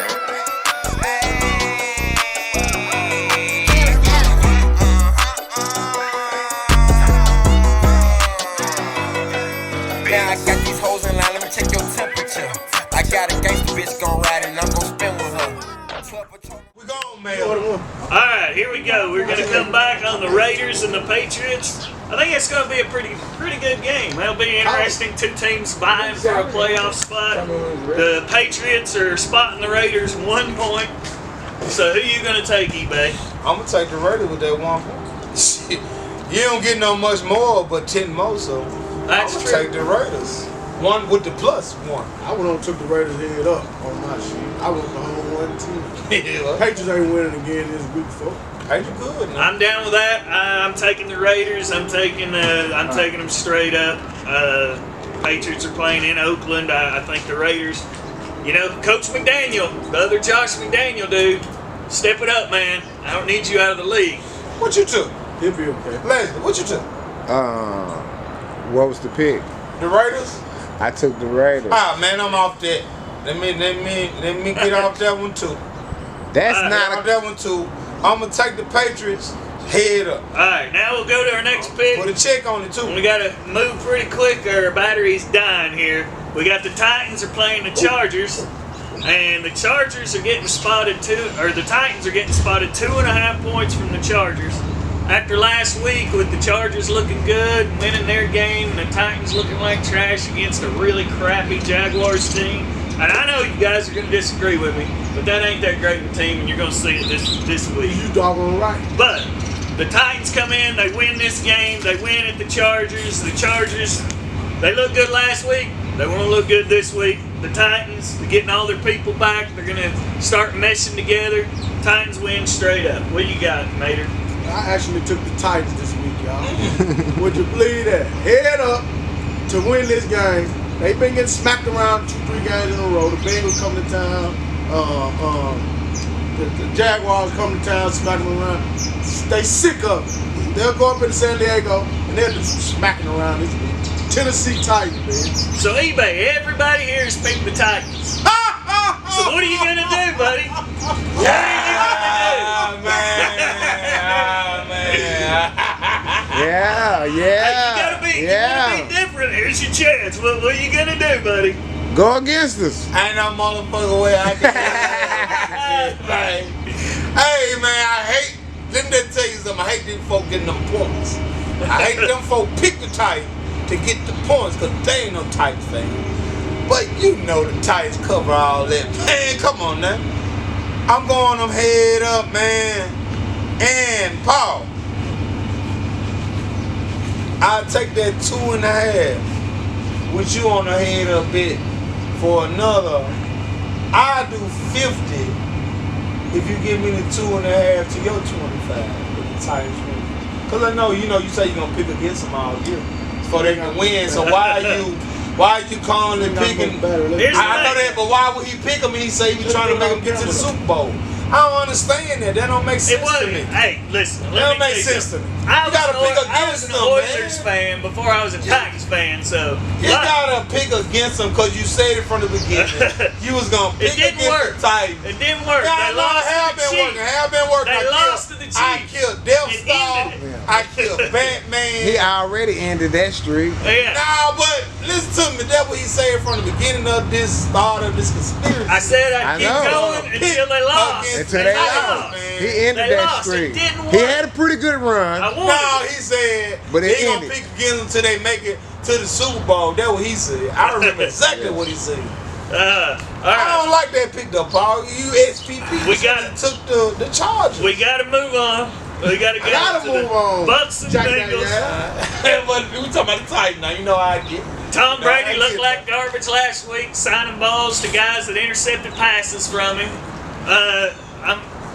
Speaker 7: Now I got these hoes in line, let me check your temperature. I got a gangsta bitch gon' ride and I'm gon' spin with her.
Speaker 3: We gone, man.
Speaker 1: Alright, here we go. We're gonna come back on the Raiders and the Patriots. I think it's gonna be a pretty good game. That'll be interesting. Two teams vying for a playoff spot. The Patriots are spotting the Raiders 1 point. So who you gonna take, eBay?
Speaker 3: I'm gonna take the Raiders with that 1 point. Shit, you don't get no much more, but 10 more. So
Speaker 1: That's
Speaker 3: I'm
Speaker 1: true.
Speaker 3: gonna take the Raiders. 1 with the plus 1.
Speaker 2: I would have took the Raiders head up on my sheet. I went the home 1-2.
Speaker 3: Yeah,
Speaker 2: Patriots ain't winning again this week, folks.
Speaker 3: Patriots good. Man.
Speaker 1: I'm down with that. I'm taking the Raiders. I'm taking them straight up. Patriots are playing in Oakland. I think the Raiders. You know, Coach McDaniel, the other Josh McDaniel dude, step it up, man. I don't need you out of the league.
Speaker 3: What you took?
Speaker 2: He'll be okay.
Speaker 3: Leslie, what you took?
Speaker 4: What was the pick?
Speaker 3: The Raiders?
Speaker 4: I took the Raiders.
Speaker 3: Ah, man, I'm off that. Let me get off that one too.
Speaker 4: That's
Speaker 3: Get
Speaker 4: not
Speaker 3: off that one too. I'm gonna take the Patriots head up.
Speaker 1: All right, now we'll go to our next pick.
Speaker 3: Put a check on it too.
Speaker 1: We got to move pretty quick. Our battery's dying here. We got the Titans are playing the Chargers, and the Chargers are getting spotted the Titans are getting spotted 2.5 points from the Chargers. After last week with the Chargers looking good, winning their game, and the Titans looking like trash against a really crappy Jaguars team. And I know you guys are going to disagree with me, but that ain't that great of a team, and you're going to see it this week.
Speaker 2: You doggone right.
Speaker 1: But the Titans come in, they win this game, they win at the Chargers. The Chargers, they looked good last week. They want to look good this week. The Titans, they're getting all their people back. They're going to start meshing together. Titans win straight up. What you got, Mater?
Speaker 2: I actually took the Titans this week, y'all. Would you believe that? Head up to win this game. They've been getting smacked around 2-3 games in a row. The Bengals come to town. The Jaguars come to town, smack them around. They sick of it. They'll go up in San Diego and they'll just smacking around this week. Tennessee Titans, man.
Speaker 1: So eBay, everybody here has picked the Titans. So what are you gonna do, buddy? What are you gonna do?
Speaker 4: Yeah.
Speaker 1: You gotta be different. Here's your chance. What are you gonna do, buddy?
Speaker 4: Go against us.
Speaker 3: Ain't no motherfucker way I can. Hey, man, let me just tell you something. I hate them folk getting them points. I hate them folk pick the Titans to get the points because they ain't no Titans fan. But you know the Titans cover all that. Man, come on now. I'm going them head up, man. And Paul, I'll take that 2.5 with you on the head up bit for another. I'll do 50 if you give me the 2.5 to your 25 with the Titans win. Cause I know, you say you're gonna pick against them all year so they can win. So why are you calling and picking? I know that, but why would he pick them? He say he was trying to make them get to the Super Bowl. I don't understand that. That don't make sense to me.
Speaker 1: Hey, listen.
Speaker 3: That don't make sense to me. You gotta pick against them,
Speaker 1: I was an Oilers fan before I was a Titans fan, so
Speaker 3: you gotta pick against them because you said it from the beginning. You was gonna pick against the Titans.
Speaker 1: It didn't work.
Speaker 3: They lost to the Chiefs. Have been working.
Speaker 1: They lost to the Chiefs.
Speaker 3: I killed Death Star. I killed Batman.
Speaker 4: He already ended that streak.
Speaker 1: Yeah.
Speaker 3: Nah, but listen to me. That's what he said from the beginning of this start of this conspiracy.
Speaker 1: I said I'd keep going until they lost.
Speaker 4: Until they lost.
Speaker 3: Man.
Speaker 4: He ended
Speaker 1: They
Speaker 4: that
Speaker 1: lost.
Speaker 4: streak.
Speaker 1: It didn't
Speaker 4: He
Speaker 1: work.
Speaker 4: had a pretty good run.
Speaker 1: I won.
Speaker 3: No, he said
Speaker 4: But it
Speaker 3: they gonna
Speaker 4: ended.
Speaker 3: pick against until they make it to the Super Bowl. That's what he said. I remember exactly what he said.
Speaker 1: All
Speaker 3: I
Speaker 1: right.
Speaker 3: don't like that pick up, Paul. You SPP.
Speaker 1: We got-
Speaker 3: took the Chargers.
Speaker 1: We got to move on. We got to go
Speaker 2: Gotta
Speaker 1: to
Speaker 2: move
Speaker 1: the
Speaker 2: on.
Speaker 1: Bucks and
Speaker 2: Jack,
Speaker 1: Bengals.
Speaker 3: But we talking about the Titans now. You know how I get.
Speaker 1: Tom
Speaker 3: No, I
Speaker 1: Brady
Speaker 3: get
Speaker 1: looked
Speaker 3: that.
Speaker 1: like garbage last week, signing balls to guys that intercepted passes from him.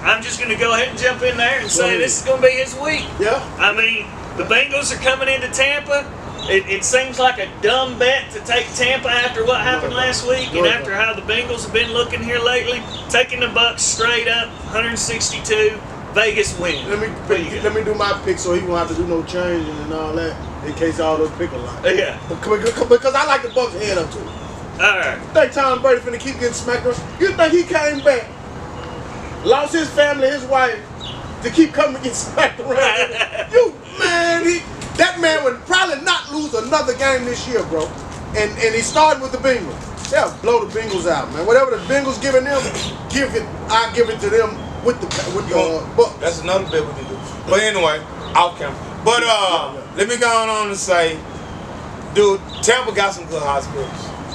Speaker 1: I'm just going to go ahead and jump in there and say this is going to be his week.
Speaker 2: Yeah.
Speaker 1: I mean, the Bengals are coming into Tampa. It seems like a dumb bet to take Tampa after what happened last week and after how the Bengals have been looking here lately. Taking the Bucks straight up, 162. Vegas win.
Speaker 2: Let me do my pick so he won't have to do no changing and all that in case all those pick a lot.
Speaker 1: Yeah.
Speaker 2: Because I like the Bucks head up too.
Speaker 1: All right.
Speaker 2: You think Tom Brady finna keep getting smacked around? You think he came back, lost his family, his wife, to keep coming and get smacked around? That man would probably not lose another game this year, bro. And he started with the Bengals. They'll blow the Bengals out, man. Whatever the Bengals giving them, I give it to them with the Bucks.
Speaker 3: That's another bet we can do. But anyway, off camera. But let me go on and say, dude, Tampa got some good hospitals.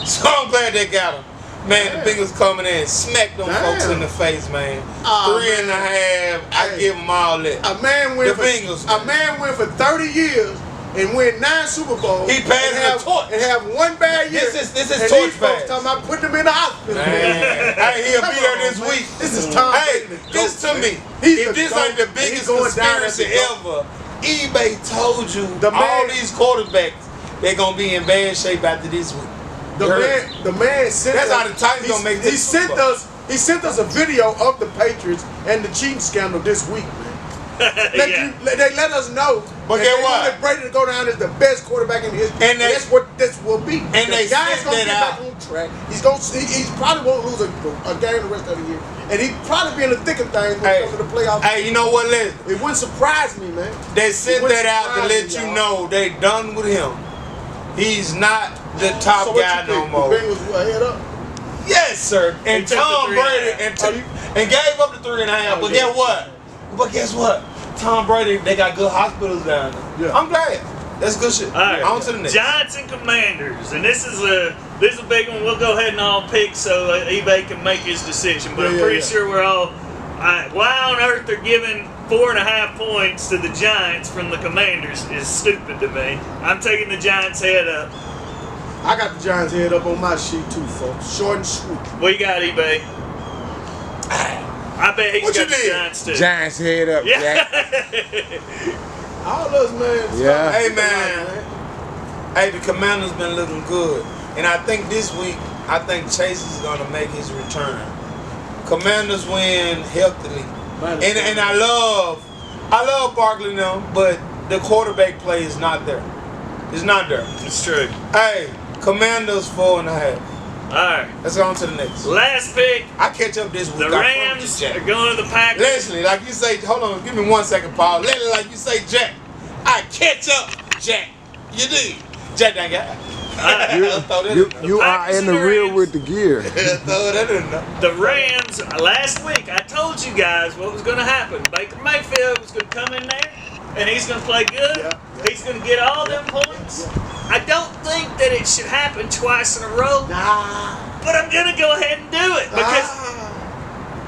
Speaker 3: So I'm glad they got them. Man, the Bengals coming in, smacked them folks in the face, man. 3.5. I give them all that.
Speaker 2: A man went for 30 years and win 9 Super Bowls.
Speaker 3: He passed the torch
Speaker 2: and have one bad year.
Speaker 3: This is
Speaker 2: and
Speaker 3: torch
Speaker 2: these folks
Speaker 3: pass.
Speaker 2: talking about putting them in the hospital.
Speaker 3: Man, hey, he'll
Speaker 2: Come
Speaker 3: be there
Speaker 2: on,
Speaker 3: this
Speaker 2: man.
Speaker 3: week.
Speaker 2: This is Tom
Speaker 3: Hey,
Speaker 2: Brady, the
Speaker 3: this
Speaker 2: GOAT,
Speaker 3: to
Speaker 2: man.
Speaker 3: me.
Speaker 2: He's
Speaker 3: If
Speaker 2: the
Speaker 3: this
Speaker 2: GOAT,
Speaker 3: ain't the
Speaker 2: and
Speaker 3: biggest
Speaker 2: he's going down as
Speaker 3: conspiracy
Speaker 2: the GOAT.
Speaker 3: ever, eBay told you
Speaker 2: The
Speaker 3: all
Speaker 2: man-
Speaker 3: these quarterbacks, they're going to be in bad shape after this week.
Speaker 2: The man sent
Speaker 3: That's
Speaker 2: us,
Speaker 3: how the Titans gonna make
Speaker 2: he
Speaker 3: this
Speaker 2: sent
Speaker 3: Super Bowl.
Speaker 2: He sent us a video of the Patriots and the cheating scandal this week, man. They let us know.
Speaker 3: But
Speaker 2: that
Speaker 3: get
Speaker 2: they
Speaker 3: what?
Speaker 2: wanted Brady to go down as the best quarterback in history.
Speaker 3: And they-
Speaker 2: that's what this will be.
Speaker 3: And
Speaker 2: the
Speaker 3: they
Speaker 2: guy's
Speaker 3: sent
Speaker 2: gonna
Speaker 3: that
Speaker 2: get
Speaker 3: out.
Speaker 2: back on track. He probably won't lose a game the rest of the year. And he probably be in the thick of things when it comes to the playoffs.
Speaker 3: Hey, you know what, Les?
Speaker 2: It wouldn't surprise me, man.
Speaker 3: They sent
Speaker 2: It wouldn't
Speaker 3: that out to
Speaker 2: surprise
Speaker 3: let
Speaker 2: me,
Speaker 3: you
Speaker 2: y'all.
Speaker 3: know they done with him. He's not the top
Speaker 2: So what
Speaker 3: guy
Speaker 2: you
Speaker 3: no
Speaker 2: think?
Speaker 3: more.
Speaker 2: The Bengals will head up.
Speaker 3: Yes, sir. And
Speaker 1: They took the
Speaker 3: Tom
Speaker 1: 3.5.
Speaker 3: Brady and gave up the 3.5.
Speaker 2: Oh,
Speaker 3: But
Speaker 2: yeah.
Speaker 3: guess what? But guess what? Tom Brady, they got good hospitals down there.
Speaker 2: Yeah.
Speaker 3: I'm glad. That's good shit.
Speaker 1: All right.
Speaker 3: On to the next.
Speaker 1: Giants and Commanders, and this is a big one. We'll go ahead and all pick so eBay can make his decision. But I'm pretty sure we're all. Why on earth they're giving 4.5 points to the Giants from the Commanders is stupid to me. I'm taking the Giants head up.
Speaker 2: I got the Giants head up on my sheet too, folks. Short and sweet.
Speaker 1: What you got, eBay? I bet he's
Speaker 3: What
Speaker 1: got
Speaker 3: you
Speaker 1: the
Speaker 3: did?
Speaker 1: Giants too.
Speaker 4: Giants head up, Jack.
Speaker 1: Yeah.
Speaker 2: All us, man.
Speaker 4: Yeah.
Speaker 3: Hey, man. Hey, the Commanders been looking good. And I think this week, I think Chase is going to make his return. Commanders win healthily. And I love Barkley now, but the quarterback play is not there. It's not there.
Speaker 1: It's true.
Speaker 3: Hey, Commanders 4.5.
Speaker 1: All right.
Speaker 3: Let's go on to the next.
Speaker 1: Last pick.
Speaker 3: I catch up this week.
Speaker 1: The
Speaker 3: I promise
Speaker 1: Rams
Speaker 3: you,
Speaker 1: are
Speaker 3: Jack.
Speaker 1: going to the Packers.
Speaker 3: Leslie, like you say, hold on, give me 1 second, Paul. Leslie, like you say, Jack. I catch up, Jack. You did. Jack, that guy.
Speaker 4: You are in the real with the gear.
Speaker 3: Throw that in there.
Speaker 1: The Rams, last week, I told you guys what was going to happen. Baker Mayfield was going to come in there, and he's going to play good. He's going to get all them points. I don't think that it should happen twice in a row. But I'm going to go ahead and do it because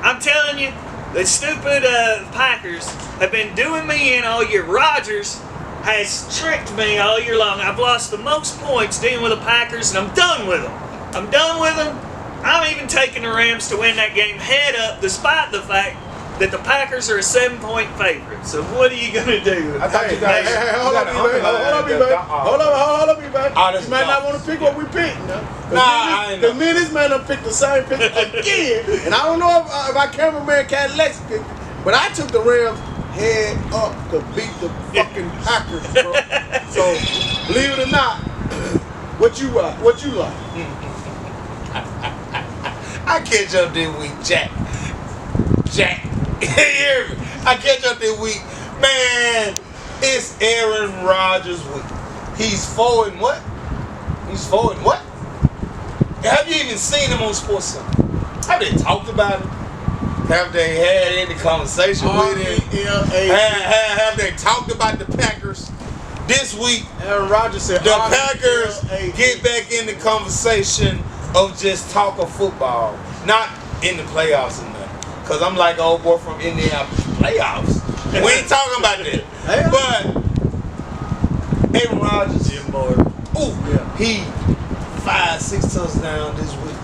Speaker 1: I'm telling you, the stupid Packers have been doing me in all year. Rodgers has tricked me all year long. I've lost the most points dealing with the Packers, and I'm done with them. I'm even taking the Rams to win that game head up, despite the fact that the Packers are a 7-point favorite. So what are you going to do?
Speaker 3: I thought you guys.
Speaker 2: Hold up, B-Bay. You might not want to pick what we picked.
Speaker 3: I ain't know.
Speaker 2: Because me and this man done picked the same pick again. And I don't know if our cameraman Cadillac picked it, but I took the Rams head up to beat the fucking Packers, bro. So, believe it or not, what you like?
Speaker 3: I catch up this week, Jack. You hear me? I catch up this week. Man, it's Aaron Rodgers' week. He's 4 and what? He's 40. What? Have you even seen him on Sports Center? Have they talked about it? Have they had any conversation with him? Have they talked about the Packers? This week,
Speaker 2: Aaron Rodgers said
Speaker 3: the Packers get back in the conversation of just talk of football, not in the playoffs and nothing. Cause I'm like old boy from Indianapolis, playoffs. We ain't talking about that. But Aaron Rodgers, he 5-6 touchdowns this week.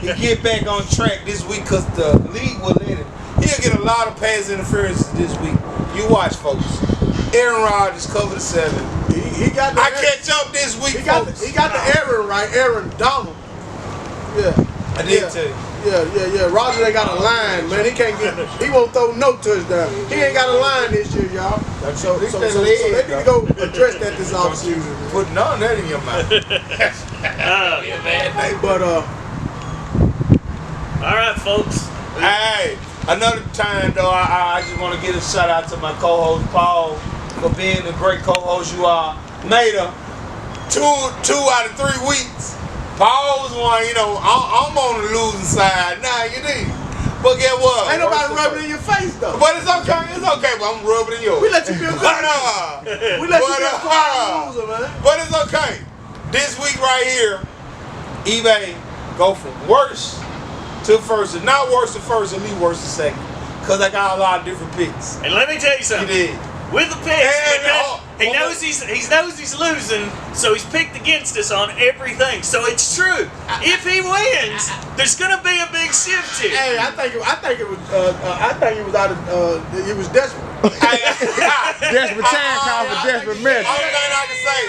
Speaker 3: He get back on track this week cause the league will let him. He'll get a lot of pass interferences this week. You watch, folks. Aaron Rodgers cover the 7.
Speaker 2: He got the
Speaker 3: catch up this week,
Speaker 2: he got the Aaron right, Aaron Donald. Yeah.
Speaker 3: I did tell you.
Speaker 2: Yeah. Roger ain't got a line, man. He won't throw no touchdown. He ain't got a line this year, y'all. So they need to go address that this offseason.
Speaker 3: Put none of that in your mouth.
Speaker 2: But
Speaker 1: all right, folks.
Speaker 3: Hey, another time though, I just want to give a shout out to my co-host Paul for being the great co-host you are. Made her 2 out of 3 weeks. Paul was one, I'm on the losing side. Nah, you need. But get what?
Speaker 2: Ain't nobody rubbing in your face though.
Speaker 3: But it's okay, but I'm rubbing in yours.
Speaker 2: We let you feel good. We let you feel quiet loser, man.
Speaker 3: But it's okay. This week right here, eBay go from worst to first. It's not worst to first, at least worst to second. Cause I got a lot of different picks.
Speaker 1: And let me tell you something.
Speaker 3: You did.
Speaker 1: With the picks, he knows he's losing, so he's picked against us on everything. So it's true. If he wins, there's gonna be a big shift here.
Speaker 2: Hey, I think it was out of he was desperate.
Speaker 4: Desperate time call for desperate measure.
Speaker 3: Only thing I can say,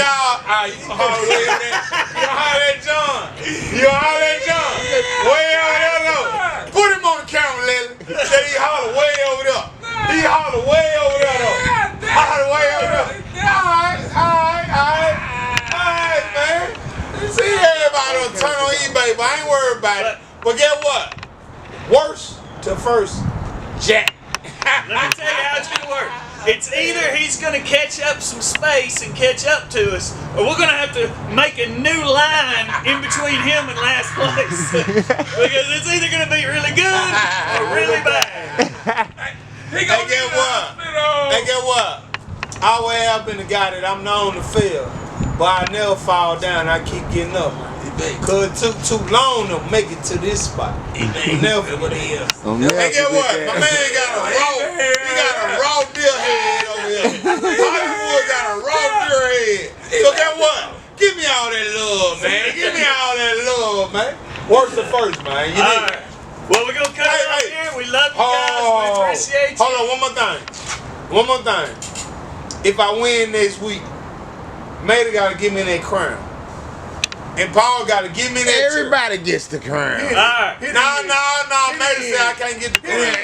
Speaker 3: y'all, you gonna holler at John. You gonna holler at John. Way over there, though. Put him on the camera, Lily. Say he holler way over there. He holler way over there, though. Holler way over there. Alright, man. See everybody on turn on eBay, but I ain't worried about it. But get what? Worst to first, Jack.
Speaker 1: Let me tell you how it's going to work. It's either he's going to catch up some space and catch up to us, or we're going to have to make a new line in between him and last place. Because it's either going to be really good or really bad.
Speaker 3: Hey, get what? I always have been the guy that I'm known to fail, but I never fall down. I keep getting up. Cause it took too long to make it to this spot. Never. Hey, get what? My man got a raw deer head over here. Hollywood got a raw deer head. So get what? Give me all that love, man. Give me all that love, man. Worst to first, man. You
Speaker 1: all right. Well, we're gonna cut it off here. We love you guys. We appreciate you.
Speaker 3: Hold on, one more thing. If I win next week, Mater gotta give me that crown. And Paul gotta give me that.
Speaker 4: Everybody gets the crown.
Speaker 1: All right.
Speaker 3: No. Mater said I can't get the crown.